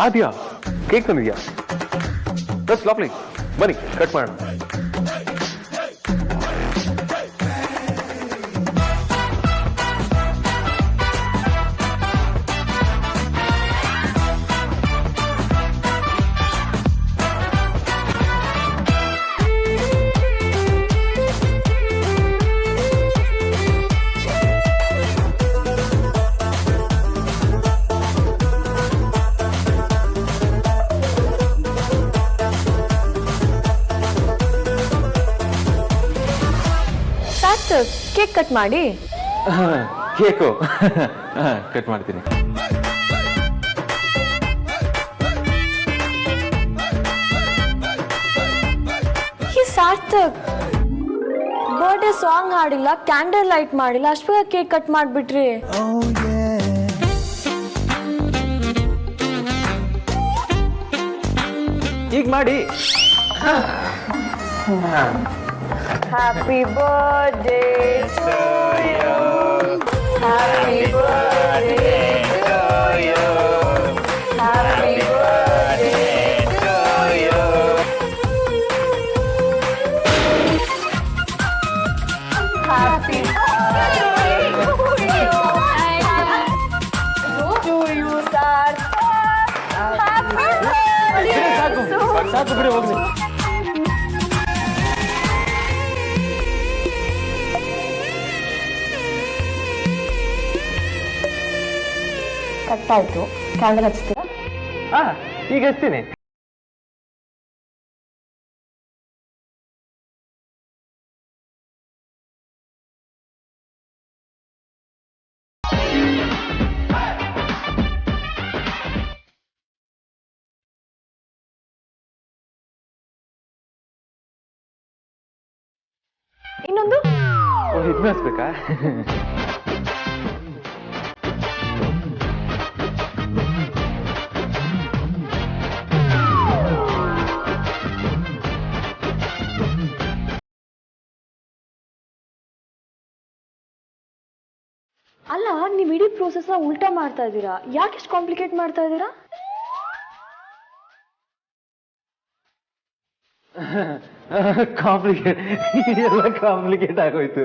ಆದ್ಯಾ cake ತಂದಿದ್ಯಾ? That's lovely. ಬನ್ನಿ cut ಮಾಡೋಣ. ಕೇಕ್ ಕಟ್ ಮಾಡಿ. ಕೇಕು ಕಟ್ ಮಾಡ್ತೀನಿ. ಸಾರ್ಥಕ್ ಬರ್ಡೇ ಸಾಂಗ್ ಹಾಡಿಲ್ಲ, ಕ್ಯಾಂಡಲ್ ಲೈಟ್ ಮಾಡಿಲ್ಲ, ಅಷ್ಟು ಬೇಗ ಕೇಕ್ ಕಟ್ ಮಾಡ್ಬಿಟ್ರಿ. ಈಗ ಮಾಡಿ. Happy birthday to you. Happy birthday to you. Happy birthday to you. Happy birthday to you, Sarthak. Happy birthday. ಸಾಕು ಬಿಡಿ ಹೋಗ್ಲಿ. ಕಟ್ಟಾಯ್ತು. ಕ್ಯಾಂಡಲ್ ಹಚ್ತೀರಾ? ಈಗ ಹಚ್ತೀನಿ. ಇನ್ನೊಂದು ಇದನ್ನ ಹಚ್ಬೇಕಾ? ಅಲ್ಲ, ನೀವು ಇಡೀ ಪ್ರೋಸೆಸ್ ಉಲ್ಟಾ ಮಾಡ್ತಾ ಇದ್ದೀರಾ. ಯಾಕೆ ಇಷ್ಟು ಕಾಂಪ್ಲಿಕೇಟ್ ಮಾಡ್ತಾ ಇದ್ದೀರಾ? ಕಾಂಪ್ಲಿಕೇಟ್ ಎಲ್ಲ ಕಾಂಪ್ಲಿಕೇಟ್ ಆಗೋಯ್ತು.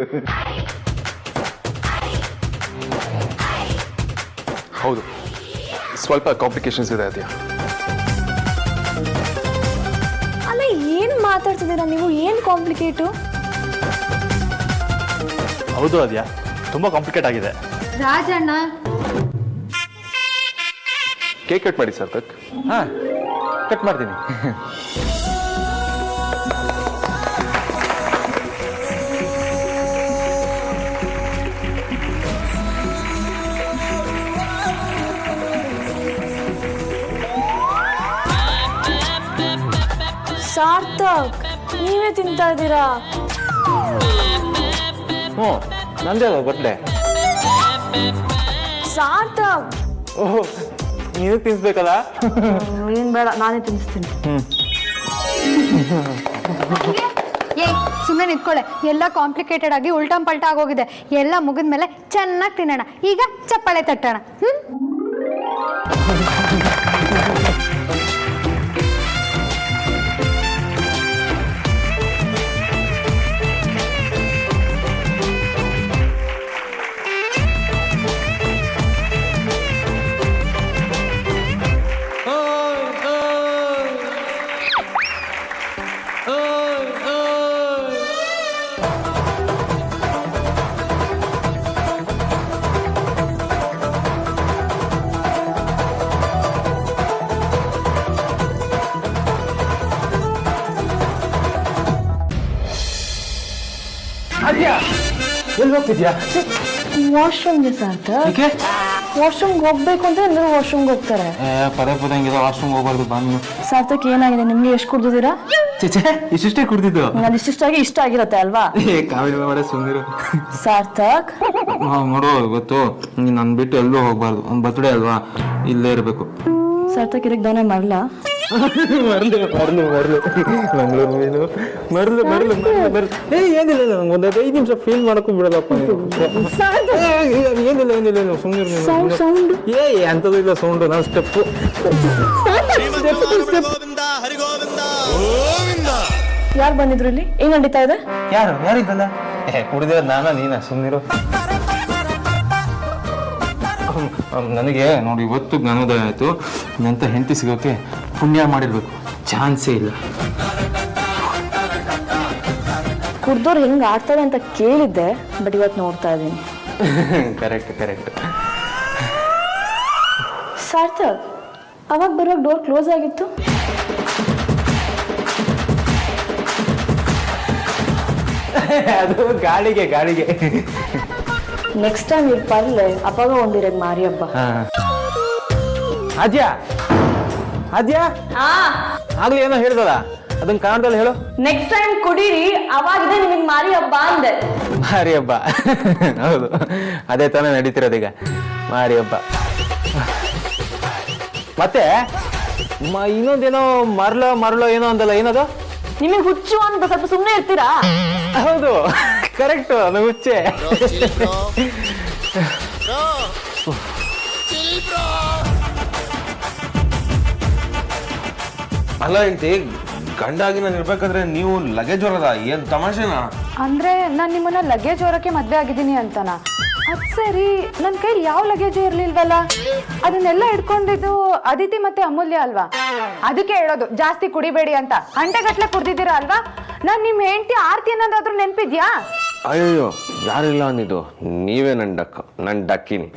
ಹೌದು, ಸ್ವಲ್ಪ ಕಾಂಪ್ಲಿಕೇಶನ್ಸ್ ಇದೆ ಅದ್ಯಾ. ಅಲ್ಲ, ಏನ್ ಮಾತಾಡ್ತಿದ್ದೀರಾ ನೀವು? ಏನ್ ಕಾಂಪ್ಲಿಕೇಟು? ಹೌದು ಅದ್ಯಾ, ತುಂಬಾ ಕಾಂಪ್ಲಿಕೇಟ್ ಆಗಿದೆ. ರಾಜಣ್ಣ, ಕೇಕ್ ಕಟ್ ಮಾಡಿ ಸಾರ್ಥಕ್. ಕಟ್ ಮಾಡ್ತೀನಿ. ಸಾರ್ಥಕ್, ನೀವೇ ತಿಂತಾ ಇದ್ದೀರಾ? ಹ್ಞೂ, ನಂದೇ ಅಲ್ವಾ ಬರ್ತ್ಡೇ. ಸಾರ್ಥಕ್, ಓಹ್, ನೀನು ತಿನ್ಸ್ಬೇಕಲ್ಲ? ಏನ್ ಬೇಡ, ನಾನೇ ತಿನ್ನಿಸ್ತೀನಿ. ಏ ಸುಮ್ಮನೆ ನಿಂತ್ಕೊಳ್ಳೆ. ಎಲ್ಲ ಕಾಂಪ್ಲಿಕೇಟೆಡ್ ಆಗಿ ಉಲ್ಟಂ ಪಲ್ಟಾ ಆಗೋಗಿದೆ. ಎಲ್ಲ ಮುಗಿದ್ಮೇಲೆ ಚೆನ್ನಾಗಿ ತಿನ್ನೋಣ. ಈಗ ಚಪ್ಪಾಳೆ ತಟ್ಟೋಣ. ಎಲ್ಲಿ ಹೋಗ್ತಿದ್ಯಾ? ವಾಶ್ರೂಮ್ಗೆ ಸಾರ್ಥಕ್. ವಾಶ್ರೂಮ್ಗೆ ಹೋಗ್ಬೇಕು ಅಂತ ಎಲ್ಲರೂ ವಾಶ್ರೂಮ್ಗೆ ಹೋಗ್ತಾರೆ. ಪದೇ ಪದೇ ಹಂಗಿಲ್ಲ, ವಾಶ್ರೂಮ್ ಹೋಗ್ಬಾರ್ದು. ಬಂದು ಸಾರ್ಥಕ್, ಏನಾಗಿದೆ ನಿಮ್ಗೆ? ಎಷ್ಟು ಕುಡ್ದಿದ್ದೀರಾ? ಚೇಚೆ, ಇಷ್ಟೇ ಕುಡ್ದಿದ್ದು. ಅದು ಇಷ್ಟಾಗಿ ಇಷ್ಟ ಆಗಿರತ್ತೆ ಅಲ್ವಾ? ಕಾವೇರಿ ಮಾಡ ಸುಂದಿರು. ಸಾರ್ಥಕ್, ನೋಡು, ಇವತ್ತು ನನ್ ಬಿಟ್ಟು ಎಲ್ಲೂ ಹೋಗ್ಬಾರ್ದು. ಒಂದು ಬರ್ತ್ಡೇ ಅಲ್ವಾ, ಇಲ್ಲೇ ಇರಬೇಕು. ಸಾರ್ಥಕ್, ಇದಕ್ಕೆ ದಾನ ಮಾಡಲ್ಲ. ಮಂಗಳೂರು ಮೀನು ಮರಳು. ಏನಿಲ್ಲ ನಂಗೆ ಒಂದು 5 ನಿಮಿಷ ಫೀಲ್ ಮಾಡಕ್ಕೂ ಬಿಡೋದಪ್ಪ ಏನಿಲ್ಲ ಸುಮ್ಮನೆ ಎಂಥದ್ದು ಇಲ್ಲ ಸೌಂಡು ನಾವು ಸ್ಟೆಪ್ಪು. ಯಾರು ಬಂದಿದ್ರು ಇಲ್ಲಿ? ಏನ್ ನಡೀತಾ ಇದೆ? ಯಾರಿದ್ದಲ್ಲ ಕುಡಿದ ನೀನ ಸುಮ್ಮನಿರು. ನನಗೆ ನೋಡಿ ಇವತ್ತು ಜ್ಞಾನೋದಯ ಆಯಿತು. ನಂತ ಹೆಂಡತಿ ಸಿಗೋಕೆ ಪುಣ್ಯ ಮಾಡಿರ್ಬೇಕು, ಚಾನ್ಸೇ ಇಲ್ಲ. ಕುಡ್ದವ್ರು ಹೆಂಗ್ ಆಡ್ತಾರೆ ಅಂತ ಕೇಳಿದ್ದೆ, ಬಟ್ ಇವತ್ತು ನೋಡ್ತಾ ಇದ್ದೀನಿ. ಕರೆಕ್ಟ್. ಸಾರ್ಥಕ್, ಅವಾಗ ಬರುವಾಗ ಡೋರ್ ಕ್ಲೋಸ್ ಆಗಿತ್ತು. ಅದು ಗಾಳಿಗೆ ನೆಕ್ಸ್ಟ್ ಟೈಮ್ ಇಲ್ಲಿ ಬರ್ಲೆ ಅಪ್ಪಾಗ ಒಂದಿರಗ್ ಮಾರಿ ಹಬ್ಬ. ಆದ್ಯಾ ಆಗ್ಲಿ ಏನೋ ಹೇಳ್ದಲ್ಲ, ಅದನ್ನ ಕಾಣ್ದಲ್ಲಿ ಹೇಳು. ನೆಕ್ಸ್ಟ್ ಟೈಮ್ ಕುಡೀರಿ, ಅವಾಗಿದೆ ನಿಮಗೆ ಮಾರಿ ಹಬ್ಬ ಅಂದೆ. ಮಾರಿ ಹಬ್ಬ ಹೌದು, ಅದೇ ತಾನೇ ನಡೀತಿರೋದೀಗ, ಮಾರಿ ಹಬ್ಬ. ಮತ್ತೆ ಇನ್ನೊಂದೇನೋ ಮರಳೋ ಏನೋ ಅಂದಲ್ಲ, ಏನದು? ನಿಮಗೆ ಹುಚ್ಚು ಅಂತ ಸ್ವಲ್ಪ ಸುಮ್ಮನೆ ಇರ್ತೀರಾ? ಹೌದು ಕರೆಕ್ಟ್, ಅದು ಹುಚ್ಚೆ. ಅಲ್ಲ ಹೆಂಡತಿ, ಗಂಡಾಗಿ ನಾನು ಇರ್ಬೇಕಾದ್ರೆ ನೀವು ಲಗೇಜ್ ಹೊರದ ಏನ್ ತಮಾಷೆನಾ? ಅಂದ್ರೆ ನಾನು ನಿಮ್ಮನ್ನ ಲಗೇಜ್ ಹೊರಕ್ಕೆ ಮದ್ವೆ ಆಗಿದ್ದೀನಿ ಅಂತನಾ? ಅದ್ ಸರಿ, ನನ್ನ ಕೈಲಿ ಯಾವ ಲಗೇಜು ಇರ್ಲಿಲ್ವಲ್ಲ. ಅದನ್ನೆಲ್ಲ ಇಟ್ಕೊಂಡಿದ್ದು ಅದಿತಿ ಮತ್ತೆ ಅಮೂಲ್ಯ ಅಲ್ವಾ? ಅದಕ್ಕೆ ಹೇಳೋದು ಜಾಸ್ತಿ ಕುಡಿಬೇಡಿ ಅಂತ. ಗಂಟೆಗಟ್ಲೆ ಕುಡ್ದಿದ್ದೀರಾ ಅಲ್ವಾ? ನಾನ್ ನಿಮ್ ಹೆಂಡತಿ ಆರ್ತಿ ಅನ್ನೋದಾದ್ರೂ ನೆನ್ಪಿದ್ಯಾ? ಅಯ್ಯೋ ಯಾರಿಲ್ಲ ಅಂದಿದ್ದು, ನೀವೇ ನನ್ನ ಡಕ್ಕಿನಿ.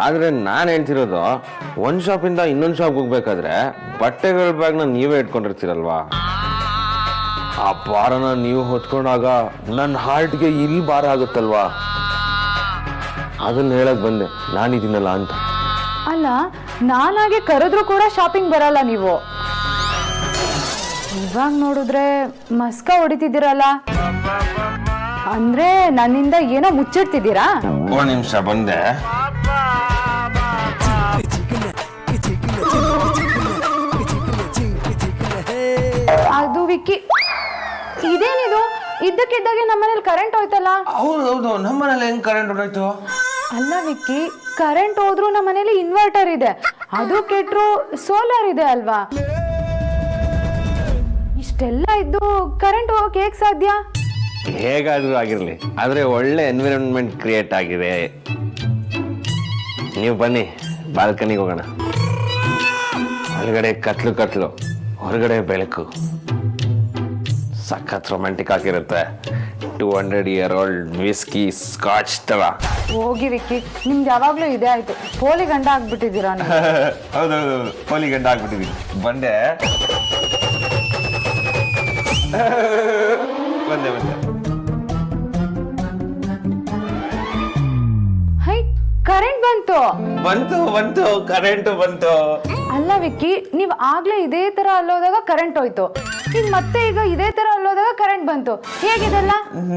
ಆದ್ರೆ ನಾನು ಹೇಳ್ತಿರೋದು, ಒಂದ್ ಶಾಪಿಂದ ಇನ್ನೊಂದ್ ಶಾಪ್ ಹೋಗ್ಬೇಕಾದ್ರೆ ಬಟ್ಟೆಗಳ ಬ್ಯಾಗ್ನ ನೀವೇ ಇಟ್ಕೊಂಡಿರ್ತೀರಲ್ವಾ, ಆ ಭಾರನ ನೀವು ಹೊತ್ಕೊಂಡಾಗ ನನ್ನ ಹಾರ್ಟ್ಗೆ ಇಲ್ಲಿ ಭಾರ ಆಗುತ್ತಲ್ವಾ, ಅದನ್ನ ಹೇಳಕ್ ಬಂದೆ ನಾನಿದ್ದೀನಲ್ಲ ಅಂತ. ಅಲ್ಲ, ನಾನಾಗೆ ಕರೆದ್ರು ಕೂಡ ಶಾಪಿಂಗ್ ಬರಲ್ಲ ನೀವು. ಇವಾಗ ನೋಡಿದ್ರೆ ಮಸ್ಕ ಹೊಡಿತಿದ್ದೀರಲ್ಲ, ಅಂದ್ರೆ ನನ್ನಿಂದ ಏನೋ ಮುಚ್ಚಿಡ್ತಿದ್ದೀರಾ? ಒಂದ್ ನಿಮಿಷ ಬಂದೆ. ಅದು ವಿಕ್ಕಿ, ಇದೇನಿದು? ಇದ್ದಕ್ಕಿದ್ದಾಗೆ ನಮ್ಮನೇಲಿ ಕರೆಂಟ್ ಹೋಯ್ತಲ್ಲ? ಹೌದು, ನಮ್ಮನೇಲಿ ಹೆಂಗ್ ಕರೆಂಟ್ ಹೊರಟು? ಅಲ್ಲ ವಿಕ್ಕಿ, ಕರೆಂಟ್ ಹೋದ್ರು ನಮ್ಮನೇಲಿ ಇನ್ವರ್ಟರ್ ಇದೆ, ಅದು ಕೆಟ್ರು ಸೋಲಾರ್ ಇದೆ ಅಲ್ವಾ? ಇಷ್ಟೆಲ್ಲ ಇದ್ದು ಕರೆಂಟ್ ಹೋಗಕ್ಕೆ ಹೇಗ್ ಸಾಧ್ಯ? ಹೇಗಾದ್ರೂ ಆಗಿರ್ಲಿ, ಆದ್ರೆ ಒಳ್ಳೆ ಎನ್ವಿರಾನ್ಮೆಂಟ್ ಕ್ರಿಯೇಟ್ ಆಗಿದೆ. ನೀವು ಬನ್ನಿ, ಬಾಲ್ಕನಿಗೆ ಹೋಗೋಣ. ಒಳಗಡೆ ಕತ್ಲು, ಹೊರಗಡೆ ಬೆಳಕು, ಸಖತ್ ರೊಮ್ಯಾಂಟಿಕ್ ಆಗಿರುತ್ತೆ. 200-year old ವಿಸ್ಕಿ ಸ್ಕಾಚ್ ತರ. ಹೋಗಿ ವಿಕ್ಕಿ, ನಿಮ್ದು ಯಾವಾಗ್ಲೂ ಇದೇ ಆಯ್ತು, ಪೋಲಿ ಗಂಡ ಆಗ್ಬಿಟ್ಟಿದ್ದೀರಾ ನೀವು. ಹೌದೌದು, ಪೋಲಿ ಗಂಡ ಆಗ್ಬಿಟ್ಟಿದೀವಿ. ಬಂದೆ. ಹೈ, ಕರೆಂಟ್ ಬಂತು, ಕರೆಂಟ್ ಬಂತು. ಅಲ್ಲ ವಿಕ್ಕಿ, ನೀವ್ ಆಗ್ಲೇ ಇದೇ ತರ ಅಲ್ಲೋದಾಗ ಕರೆಂಟ್ ಹೋಯ್ತು, ಮತ್ತೆ ಈಗ ಇದೇ ತರ ಅಲ್ಲೋದಾಗ ಕರೆಂಟ್ ಬಂತು, ಹೇಗಿದೆಲ್ಲ?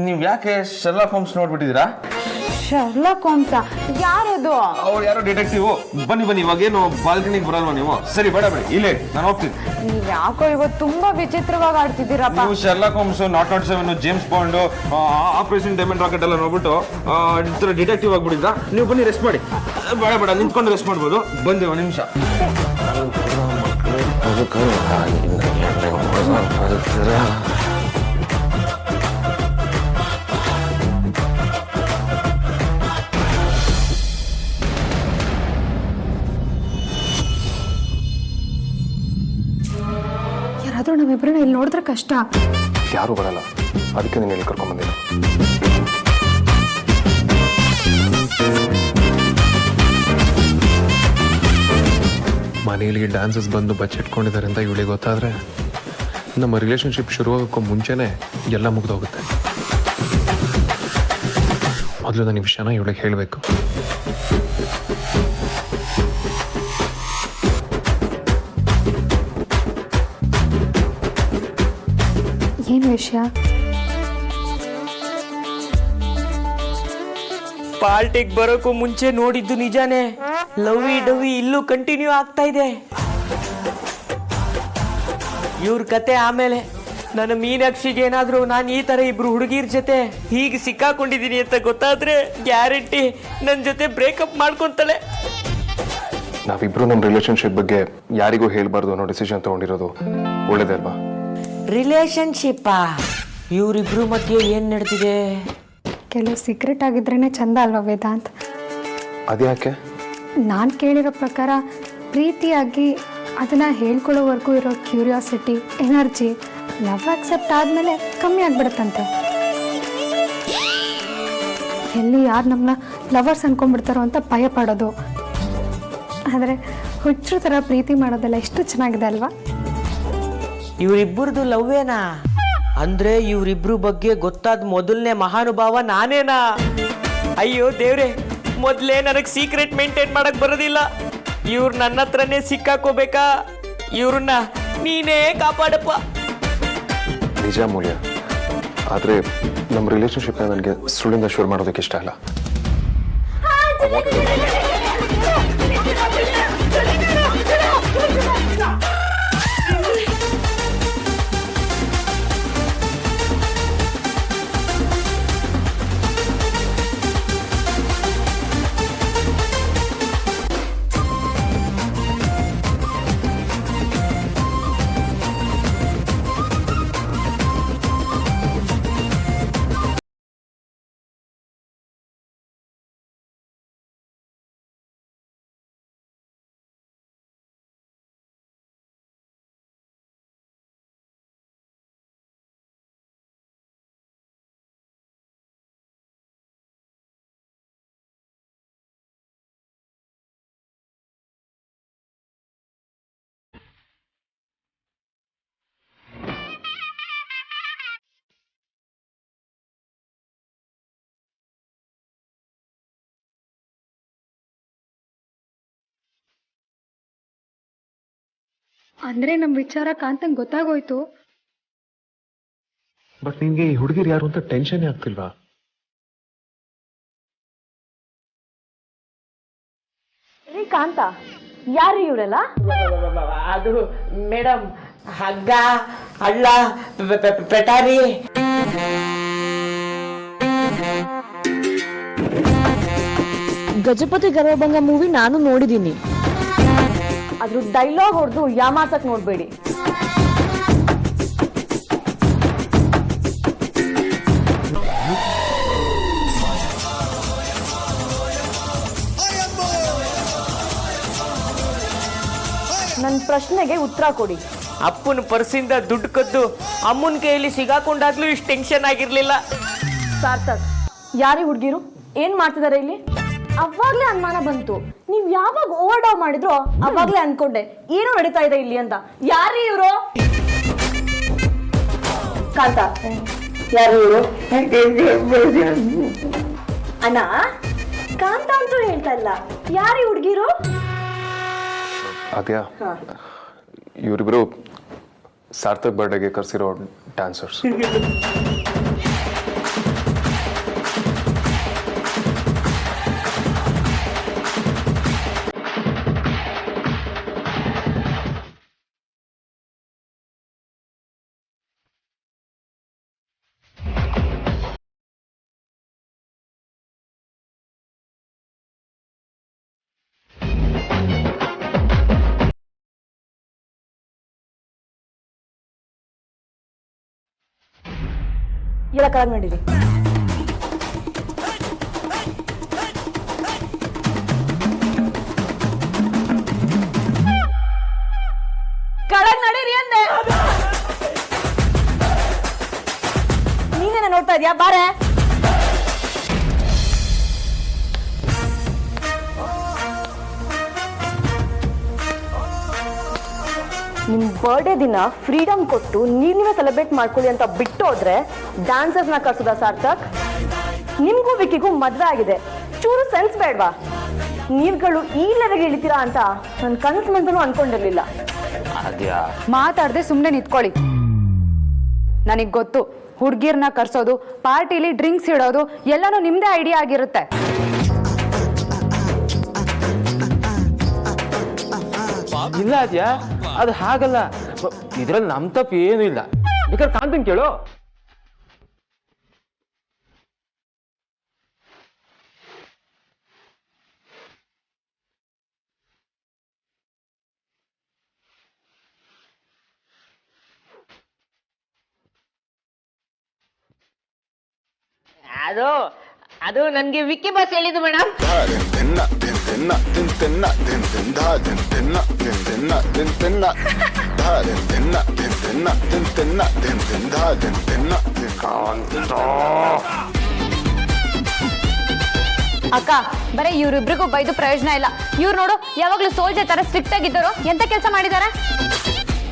ನೀವ್ ಯಾಕೆ ಶರ್ಲಾಕ್ ಹೋಮ್ಸ್ ನೋಡ್ಬಿಟ್ಟಿದ್ದೀರಾ? Sherlock Holmes? ಯಾರದು? ಅವ್ರು ಯಾರೋ ಡಿಟೆಕ್ಟಿವ್. ಬನ್ನಿ ಇವಾಗ ಏನು ಬಾಲ್ಕನಿಗೆ ಬರಲ್ವಾ ನೀವು? ಸರಿ, ಬೇಡ ಇಲ್ಲೇ ನಾನು ಹೋಗ್ತೀನಿ. ನೀವ್ ಯಾಕೋ ಇವತ್ತು ತುಂಬಾ ವಿಚಿತ್ರವಾಗಿ ಆಡ್ತಿದ್ದೀರಪ್ಪ. ನೀವು Sherlock Holmes, not 7, James Bond, Operation Diamond Racket ಎಲ್ಲ ನೋಡ್ಬಿಟ್ಟು ಡಿಟೆಕ್ಟಿವ್ ಆಗ್ಬಿಟ್ಟಿದ್ರಾ? ನೀವು ಬನ್ನಿ, ರೆಸ್ಟ್ ಮಾಡಿ. ಬೇಡ ನಿಂತ್ಕೊಂಡು ರೆಸ್ಟ್ ಮಾಡ್ಬೋದು. ಬಂದೆ ಒಂದು ನಿಮಿಷ. ಯಾರಾದ್ರೂ ನಮ್ಮಿಬ್ಬರನ್ನ ಇಲ್ಲಿ ನೋಡಿದ್ರೆ ಕಷ್ಟ. ಯಾರು ಬರಲ್ಲ, ಅದಕ್ಕೆ ನೀನು ಇಲ್ಲಿ ಕರ್ಕೊಂಡ್ ಬಂದಿಲ್ಲ. ಮನೆಯಲ್ಲಿ ಡ್ಯಾನ್ಸಸ್ ಬಂದು ಬಚ್ಚಿಟ್ಕೊಂಡಿದ್ದಾರೆ ಅಂತ ಇವಳಿಗೆ ಗೊತ್ತಾದರೆ ನಮ್ಮ ರಿಲೇಷನ್ಶಿಪ್ ಶುರುವಾಗೋಕ್ಕೂ ಮುಂಚೆನೇ ಎಲ್ಲ ಮುಗಿದೋಗುತ್ತೆ. ಮೊದಲು ನಾನು ಈ ವಿಷಯನ ಇವಳಿಗೆ ಹೇಳಬೇಕು. ಏನು ವಿಷಯ? ಪಾರ್ಟಿಗೆ ಬರೋಕ್ಕೂ ಮುಂಚೆ ನೋಡಿದ್ದು ನಿಜಾನೇ. ಲವಿ ಡವಿ ಇಲ್ಲೂ ಕಂಟಿನ್ಯೂ ಆಗ್ತಾ ಇದೆ. ಇವ್ರ ಕತೆ ಆಮೇಲೆ. ನನ್ನ ಮೀನಾಕ್ಷಿಗೆ ಏನಾದರೂ ನಾನು ಈ ಥರ ಇಬ್ರು ಹುಡುಗಿರ ಜೊತೆ ಹೀಗೆ ಸಿಕ್ಕಾಕೊಂಡಿದ್ದೀನಿ ಅಂತ ಗೊತ್ತಾದ್ರೆ ಗ್ಯಾರಂಟಿ ನನ್ನ ಜೊತೆ ಬ್ರೇಕಪ್ ಮಾಡ್ಕೊತಾಳೆ. ನಾವಿಬ್ರು ನಮ್ಮ ರಿಲೇಶನ್ಶಿಪ್ ಬಗ್ಗೆ ಯಾರಿಗೂ ಹೇಳ್ಬಾರ್ದು ಅನ್ನೋ ಡಿಸಿಷನ್ ತಗೊಂಡಿರೋದು ಒಳ್ಳೇದೇ ಅಲ್ವಾ? ರಿಲೇಶನ್ಶಿಪ್ಪಾ? ಇವರಿಬ್ರು ಮಧ್ಯೆ ಏನು ನಡೆದಿದೆ? ಕೆಲವು ಸೀಕ್ರೆಟ್ ಆಗಿದ್ರೇ ಚಂದ ಅಲ್ವಾ ವೇದಾಂತ್? ಅದ್ಯಾಕೆ? ನಾನು ಕೇಳಿರೋ ಪ್ರಕಾರ ಪ್ರೀತಿಯಾಗಿ ಅದನ್ನು ಹೇಳ್ಕೊಳ್ಳೋವರೆಗೂ ಇರೋ ಕ್ಯೂರಿಯಾಸಿಟಿ, ಎನರ್ಜಿ ಲವ್ ಆಕ್ಸೆಪ್ಟ್ ಆದಮೇಲೆ ಕಮ್ಮಿ ಆಗಿಬಿಡುತ್ತಂತೆ. ಎಲ್ಲಿ ಯಾರು ನಮ್ಮನ್ನ ಲವರ್ಸ್ ಅನ್ಕೊಂಡ್ಬಿಡ್ತಾರೋ ಅಂತ ಭಯ ಪಡೋದು. ಆದರೆ ಹುಚ್ಚರ ಥರ ಪ್ರೀತಿ ಮಾಡೋದೆಲ್ಲ ಎಷ್ಟು ಚೆನ್ನಾಗಿದೆ ಅಲ್ವಾ? ಇವರಿಬ್ಬರದು ಲವ್ವೇನಾ? ಅಂದ್ರೆ ಇವರಿಬ್ರು ಬಗ್ಗೆ ಗೊತ್ತಾದ ಮೊದಲನೇ ಮಹಾನುಭಾವ ನಾನೇನಾ? ಅಯ್ಯೋ ದೇವ್ರೆ, ಮೊದಲೇ ನನಗೆ ಸೀಕ್ರೆಟ್ ಮೇಂಟೈನ್ ಮಾಡಕ್ ಬರೋದಿಲ್ಲ. ಇವ್ರು ನನ್ನ ಹತ್ರನೇ ಸಿಕ್ಕಾಕೋಬೇಕಾ? ಇವ್ರನ್ನ ನೀನೇ ಕಾಪಾಡಪ್ಪ. ನಿಜ ಮೂಲ್ಯ, ಆದರೆ ನಮ್ಮ ರಿಲೇಶನ್ಶಿಪ್ನ ನನಗೆ ಸುಳ್ಳಿಂದ ಶುರು ಮಾಡೋದಕ್ಕೆ ಇಷ್ಟ ಇಲ್ಲ. ಅಂದರೆ ನಮ್ಮ ವಿಚಾರ ಕಾಂತಂಗೆ ಗೊತ್ತಾಗೋಯ್ತು. ಬಟ್ ನಿನ್ಗೆ ಈ ಹುಡುಗಿರು ಯಾರು ಅಂತ ಟೆನ್ಷನ್ ಆಗ್ತಿಲ್ವಾ? ರೀ ಕಾಂತ, ಯಾರು ಇವರೆಲ್ಲ? ಅದು ಮೇಡಮ್, ಹಗ್ಗ, ಹಳ್ಳ, ಪೆಟಾರಿ. ಗಜಪತಿ ಗರ್ವಭಂಗ ಮೂವಿ ನಾನು ನೋಡಿದ್ದೀನಿ. ಅದ್ರ ಡೈಲಾಗ್ ಹೊಡೆದು ಯಾಮಾರ್ಸಕ್ ನೋಡ್ಬೇಡಿ. ನನ್ನ ಪ್ರಶ್ನೆಗೆ ಉತ್ತರ ಕೊಡಿ. ಅಪ್ಪನ ಪರ್ಸಿಂದ ದುಡ್ಡು ಕದ್ದು ಅಮ್ಮನ ಕೈಯಲ್ಲಿ ಸಿಗಾಕೊಂಡಾಗ್ಲೂ ಇಷ್ಟು ಟೆನ್ಷನ್ ಆಗಿರ್ಲಿಲ್ಲ. ಸಾರ್ಥಕ್, ಯಾರೇ ಹುಡುಗಿರು, ಏನ್ ಮಾಡ್ತಿದಾರೆ ಇಲ್ಲಿ? ಅವಾಗ್ಲೇ ಅನುಮಾನ ಬಂತು. ನೀವ್ ಯಾವಾಗ ಓವರ್ ಡೌ ಮಾಡಿದ್ರೋ ಅವಾಗ್ಲೇ ಅನ್ಕೊಂಡೆ ಏನೋ ನಡೀತಾ ಇದೆ ಇಲ್ಲಿ ಅಂತ. ಯಾರೀ ಇವರು? ಕಾಂತ, ಯಾರು ಇವರು? ಅಣ್ಣ, ಕಾಂತ ಅಂತೂ ಹೇಳ್ತಾ ಇಲ್ಲ. ಯಾರೀ ಹುಡುಗಿರು? ಅದ್ಯಾ, ಇವರಿಬ್ರು ಸಾರ್ಥಕ್ ಬರ್ಡೇಗೆ ಕರೆಸಿರೋ ಡ್ಯಾನ್ಸರ್ಸ್. ಎಲ್ಲ ಕೆಳಗೆ ನಡೀರಿ. ಕೆಳಗೆ ನಡೀರಿ ಅಂದೆ. ನೀನೇನ ನೋಡ್ತಾ ಇದೀಯಾ? ಬಾರೆ. ನಿಮ್ ಬರ್ಡೇ ದಿನ ಫ್ರೀಡಮ್ ಕೊಟ್ಟು ನೀವೇ ಸೆಲೆಬ್ರೇಟ್ ಮಾಡ್ಕೊಳ್ಳಿ ಅಂತ ಬಿಟ್ಟು ಹೋದ್ರೆ ಡ್ಯಾನ್ಸರ್ಸ್ನ ಕರ್ಸೋದ ಸಾರ್ಥಕ್? ನಿಮ್ಗೂ ವಿಕಿಗೂ ಮದ್ವೆ ಆಗಿದೆ, ಚೂರು ಸೆನ್ಸ್ ಬೇಡ್ವಾ? ನೀವುಗಳು ಈ ಲೆವೆಲ್ಗೆ ಇಳಿತೀರಾ ಅಂತ ನನ್ನ ಕನಸು ಮಂತನೂ ಅನ್ಕೊಂಡಿರ್ಲಿಲ್ಲ. ಮಾತಾಡದೆ ಸುಮ್ಮನೆ ನಿಂತ್ಕೊಳ್ಳಿ. ನನಗೆ ಗೊತ್ತು, ಹುಡುಗಿರ್ನ ಕರ್ಸೋದು, ಪಾರ್ಟಿಲಿ ಡ್ರಿಂಕ್ಸ್ ಇಡೋದು ಎಲ್ಲನೂ ನಿಮ್ದೇ ಐಡಿಯಾ ಆಗಿರುತ್ತೆ. ಇಲ್ಲ ಅದ್ಯಾ, ಅದು ಹಾಗಲ್ಲ. ಇದ್ರಲ್ಲಿ ನಮ್ ತಪ್ಪು ಏನೂ ಇಲ್ಲ. ಬೇಕಾದ್ರೆ ಕಾಂತನ್ ಕೇಳು. ಅದು ನನ್ಗೆ ವಿಕ್ಕಿ ಬಾಸ್ ಹೇಳಿದ್ದು ಮೇಡಮ್. ಅಕ್ಕ ಬರೀ ಇವ್ರಿಬ್ರಿಗೂ ಬೈದು ಪ್ರಯೋಜನ ಇಲ್ಲ. ಇವ್ರು ನೋಡು ಯಾವಾಗ್ಲೂ ಸೋಲ್ಜರ್ ತರ ಸ್ಟ್ರಿಕ್ಟ್ ಆಗಿದ್ದವರು ಎಂತ ಕೆಲಸ ಮಾಡಿದಾರೆ.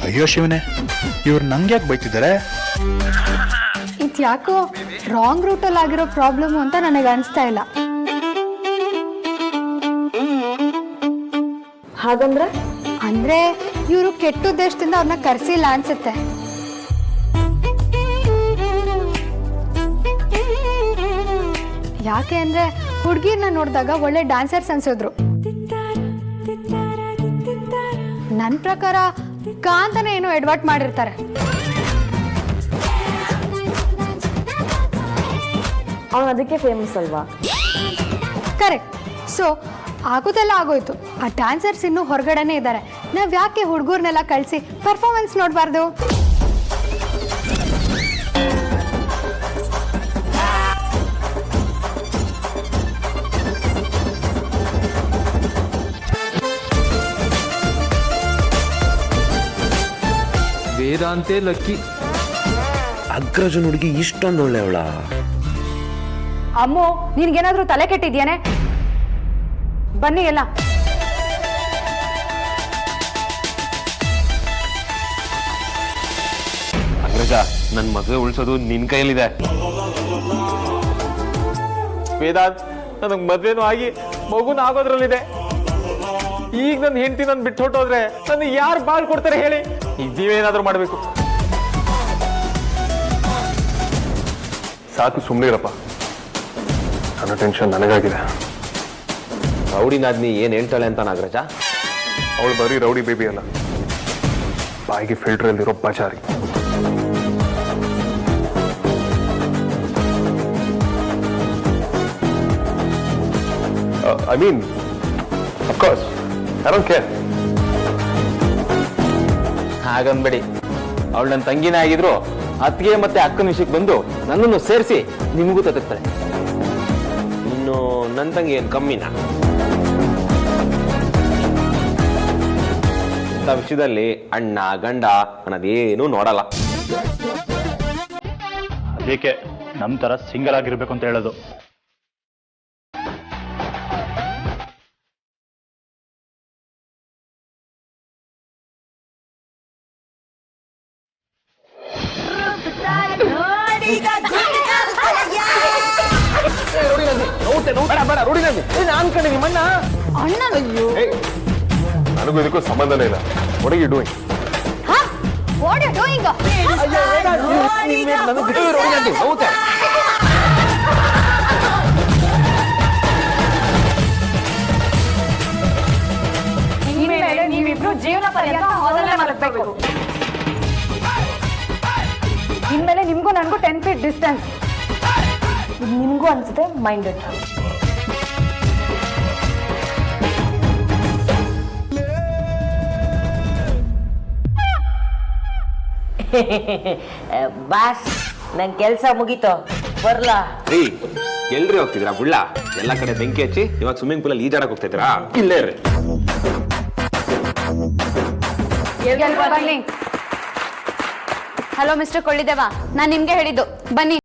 ಅಯ್ಯೋ ಶಿವನೇ, ಇವ್ರು ನಂಗೆ ಯಾಕೆ ಬೈತಿದ್ದಾರೆ? ಇದು ಯಾಕೋ ರಾಂಗ್ ರೂಟಲ್ಲಿ ಆಗಿರೋ ಪ್ರಾಬ್ಲಮ್ಮು ಅಂತ ನನಗೆ ಅನಿಸ್ತಾ ಇಲ್ಲ. ಹಾಗಂದ್ರೆ ಅಂದರೆ ಇವರು ಕೆಟ್ಟ ಉದ್ದೇಶದಿಂದ ಅವ್ರನ್ನ ಕರೆಸಿಲ್ಲ ಅನ್ಸುತ್ತೆ. ಯಾಕೆ ಅಂದರೆ ಹುಡುಗಿರ್ನ ನೋಡಿದಾಗ ಒಳ್ಳೆ ಡ್ಯಾನ್ಸರ್ಸ್ ಅನ್ಸಿದ್ರು. ನನ್ನ ಪ್ರಕಾರ ಕಾಂತನ ಏನೋ ಎಡ್ವರ್ಟ್ ಮಾಡಿರ್ತಾರೆ. ಅವನು ಅದಕ್ಕೆ ಫೇಮಸ್ ಅಲ್ವಾ? ಕರೆಕ್ಟ್. ಸೊ ಆಗೋದೆಲ್ಲ ಆಗೋಯ್ತು. ಆ ಡ್ಯಾನ್ಸರ್ಸ್ ಇನ್ನೂ ಹೊರಗಡೆನೇ ಇದ್ದಾರೆ. ನಾವು ಯಾಕೆ ಹುಡುಗರ್ನೆಲ್ಲ ಕಳಿಸಿ ಪರ್ಫಾರ್ಮೆನ್ಸ್ ನೋಡಬಾರ್ದು? ವೇದಾಂತೆ ಲಕ್ಕಿ. ಅಗ್ರಜನ್ ಹುಡುಗಿ ಇಷ್ಟೊಂದು ಒಳ್ಳೆಯವಳ? ಅಮ್ಮು ನಿನ್ಗೇನಾದ್ರೂ ತಲೆ ಕೆಟ್ಟಿದ್ಯಾನೆ? ಬನ್ನಿ ಎಲ್ಲ. ಅಗ್ರಜ, ನನ್ ಮದುವೆ ಉಳಿಸೋದು ನಿನ್ ಕೈಯಲ್ಲಿದೆ. ವೇದಾಂತ್, ನನಗ್ ಮದ್ವೆನೂ ಆಗಿ ಮಗುನ ಆಗೋದ್ರಲ್ಲಿದೆ. ಈಗ ನನ್ನ ಹೆಂಡತಿ ನನ್ ಬಿಟ್ಟು ಹೊಟ್ಟೋದ್ರೆ ನನಗೆ ಯಾರು ಬಾಳ್ ಕೊಡ್ತಾರೆ ಹೇಳಿ? ಈಗ ನೀವೇನಾದ್ರೂ ಮಾಡ್ಬೇಕು. ಸಾಕು, ಸುಮ್ಮನೆ ಇರಪ್ಪ. ನನ್ನ ಟೆನ್ಷನ್ ನನಗಾಗಿದೆ. ರೌಡಿ ನಾದ್ನಿ ಏನ್ ಹೇಳ್ತಾಳೆ ಅಂತ ನಾಗರಾಜ? ಅವಳು ಬರೀ ರೌಡಿ ಬೇಬಿ ಅಲ್ಲ, ಬಾಯಿಗೆ ಫಿಲ್ಟರ್ ಅಲ್ಲಿರೋ ಬಚಾರಿ. I mean, of course, I don't care. ಹಾಗನ್ಬೇಡಿ. ಅವಳು ನನ್ನ ತಂಗಿನೇ ಆಗಿದ್ರು ಅತ್ತಿಗೆ ಮತ್ತೆ ಅಕ್ಕನ ವಿಷಯಕ್ಕೆ ಬಂದು ನನ್ನನ್ನು ಸೇರಿಸಿ ನಿಮಗೂ ತತ್ತಾಳೆ. ಇನ್ನು ನನ್ ತಂಗಿ ಏನ್ ಕಮ್ಮಿನಾ? ಇಂಥ ವಿಷಯದಲ್ಲಿ ಅಣ್ಣ ಗಂಡ ಅನ್ನೋದೇನು ನೋಡಲ್ಲ. ಅದಕ್ಕೆ ನಮ್ಮ ತರ ಸಿಂಗಲ್ ಆಗಿರ್ಬೇಕು ಅಂತ ಹೇಳೋದು. ನನಗೂ ಇದಕ್ಕೂ ಸಂಬಂಧನೇ ಇಲ್ಲ. What are you doing? What are you doing? ಇನ್ಮೇಲೆ ನೀವಿಬ್ರು ಜೀವನ ಪರ್ಯಂತ ಹಾಲಲ್ಲೇ ಮಲಗಬೇಕು. ಇನ್ಮೇಲೆ ನಿಮ್ಗೂ ನನಗೂ 10 feet ಡಿಸ್ಟೆನ್ಸ್. ನಿಮ್ಗೂ ಅನ್ಸುತ್ತೆ ಮೈಂಡೆಡ್. ಬಾಸ್, ನನ್ ಕೆಲ್ಸ ಮುಗೀತು, ಬರ್ಲಾ? ರೀ, ಎಲ್ರಿ ಹೋಗ್ತಿದ್ರಾ? ಬುಳ್ಳ ಎಲ್ಲ ಕಡೆ ಬೆಂಕಿ ಹಚ್ಚಿ ಇವಾಗ ಸ್ವಿಮ್ಮಿಂಗ್ ಪೂಲ್ ಅಲ್ಲಿ ಈಜಾಡಕ್ ಹೋಗ್ತಿದ್ರಾ? ಇಲ್ಲೇ ರೀ. ಬನ್ನಿ. ಹಲೋ ಮಿಸ್ಟರ್ ಕೊಳ್ಳಿದೇವ, ನಾನು ನಿಮ್ಗೆ ಹೇಳಿದ್ದು ಬನ್ನಿ.